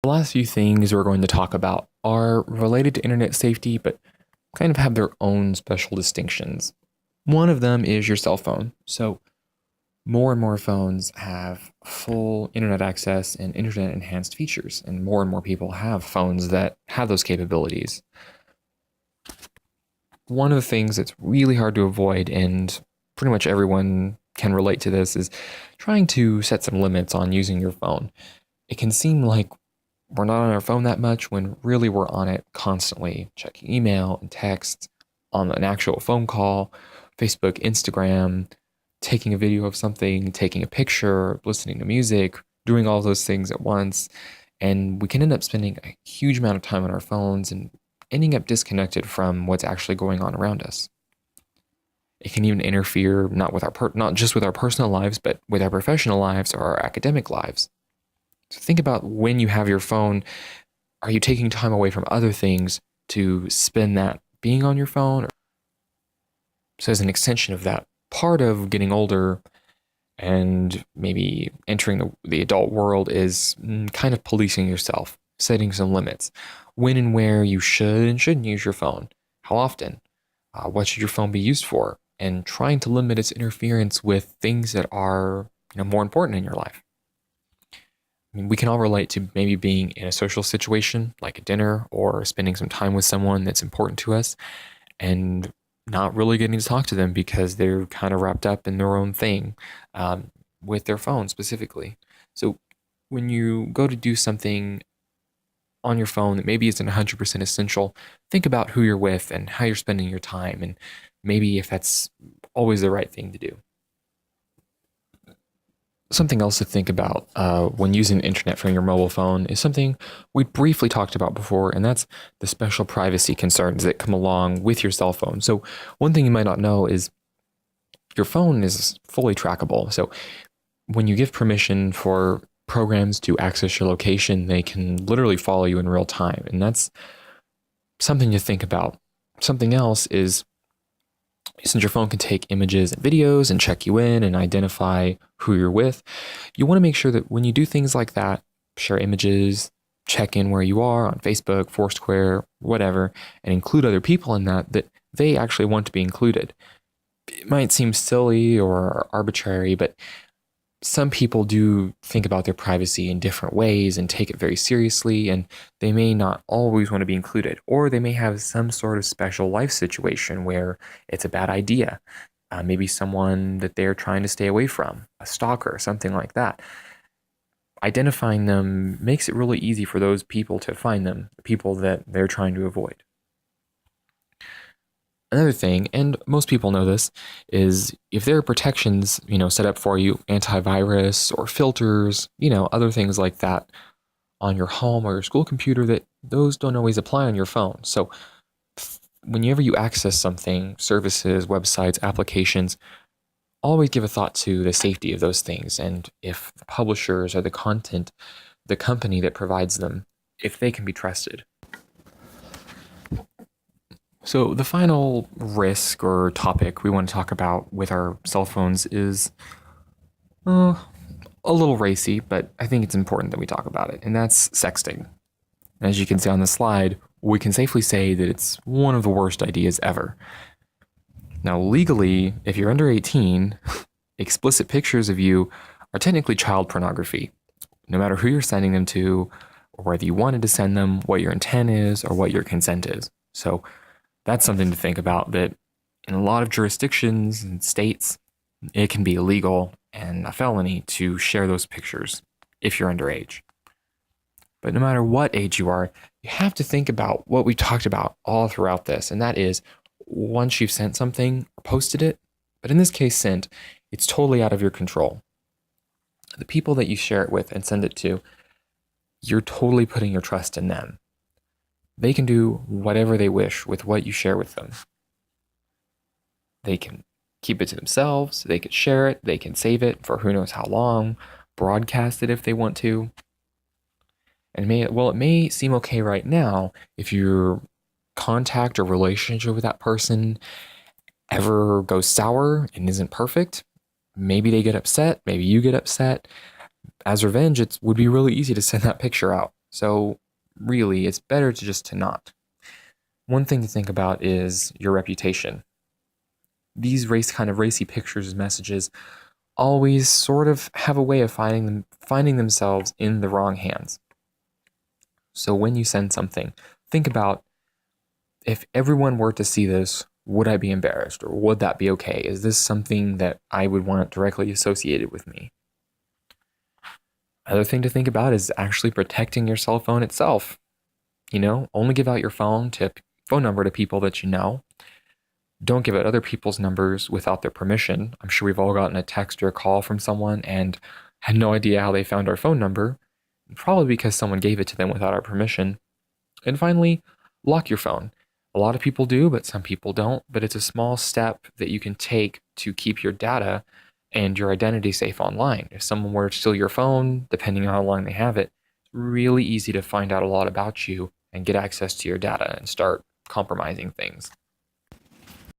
The last few things we're going to talk about are related to internet safety, but kind of have their own special distinctions. One of them is your cell phone. So more and more phones have full internet access and internet enhanced features, and more people have phones that have those capabilities. One of the things that's really hard to avoid, and pretty much everyone can relate to this, is trying to set some limits on using your phone. It can seem like we're not on our phone that much when really we're on it constantly, checking email and texts, on an actual phone call, Facebook, Instagram, taking a video of something, taking a picture, listening to music, doing all those things at once. And we can end up spending a huge amount of time on our phones and ending up disconnected from what's actually going on around us. It can even interfere not just with our personal lives, but with our professional lives or our academic lives. So think about when you have your phone, are you taking time away from other things to spend that being on your phone? So as an extension of that, part of getting older and maybe entering the adult world is kind of policing yourself, setting some limits. When and where you should and shouldn't use your phone. How often? What should your phone be used for? And trying to limit its interference with things that are more important in your life. I mean, we can all relate to maybe being in a social situation like a dinner or spending some time with someone that's important to us and not really getting to talk to them because they're kind of wrapped up in their own thing with their phone specifically. So when you go to do something on your phone that maybe isn't 100% essential, think about who you're with and how you're spending your time and maybe if that's always the right thing to do. Something else to think about when using the internet from your mobile phone is something we briefly talked about before, and that's the special privacy concerns that come along with your cell phone. So one thing you might not know is your phone is fully trackable. So when you give permission for programs to access your location, they can literally follow you in real time, and that's something to think about. Something else is, since your phone can take images and videos and check you in and identify who you're with, you want to make sure that when you do things like that, share images, check in where you are on Facebook, Foursquare, whatever, and include other people in that they actually want to be included. It might seem silly or arbitrary, but some people do think about their privacy in different ways and take it very seriously, and they may not always want to be included, or they may have some sort of special life situation where it's a bad idea. Maybe someone that they're trying to stay away from, a stalker, something like that. Identifying them makes it really easy for those people to find them, the people that they're trying to avoid. Another thing, and most people know this, is if there are protections, set up for you, antivirus or filters, other things like that on your home or your school computer, that those don't always apply on your phone. So whenever you access something, services, websites, applications, always give a thought to the safety of those things and if the publishers or the content, the company that provides them, if they can be trusted. So the final risk or topic we want to talk about with our cell phones is a little racy, but I think it's important that we talk about it, and that's sexting. As you can see on the slide, we can safely say that it's one of the worst ideas ever. Now, legally, if you're under 18, explicit pictures of you are technically child pornography, no matter who you're sending them to, or whether you wanted to send them, what your intent is, or what your consent is. So that's something to think about, that in a lot of jurisdictions and states, it can be illegal and a felony to share those pictures if you're underage. But no matter what age you are, you have to think about what we talked about all throughout this, and that is once you've sent something or posted it, but in this case sent, it's totally out of your control. The people that you share it with and send it to, you're totally putting your trust in them. They can do whatever they wish with what you share with them. They can keep it to themselves, they could share it, they can save it for who knows how long, broadcast it if they want to. And it may seem okay right now if your contact or relationship with that person ever goes sour and isn't perfect. Maybe they get upset, maybe you get upset. As revenge, it would be really easy to send that picture out. So really, it's better to not. One thing to think about is your reputation. These racy pictures and messages always sort of have a way of finding themselves in the wrong hands. So when you send something, think about, if everyone were to see this, would I be embarrassed, or would that be okay? Is this something that I would want directly associated with me? Another thing to think about is actually protecting your cell phone itself. Only give out your phone number to people that you know. Don't give out other people's numbers without their permission. I'm sure we've all gotten a text or a call from someone and had no idea how they found our phone number, probably because someone gave it to them without our permission. And finally, lock your phone. A lot of people do, but some people don't. But it's a small step that you can take to keep your data and your identity safe online. If someone were to steal your phone, depending on how long they have it, it's really easy to find out a lot about you and get access to your data and start compromising things.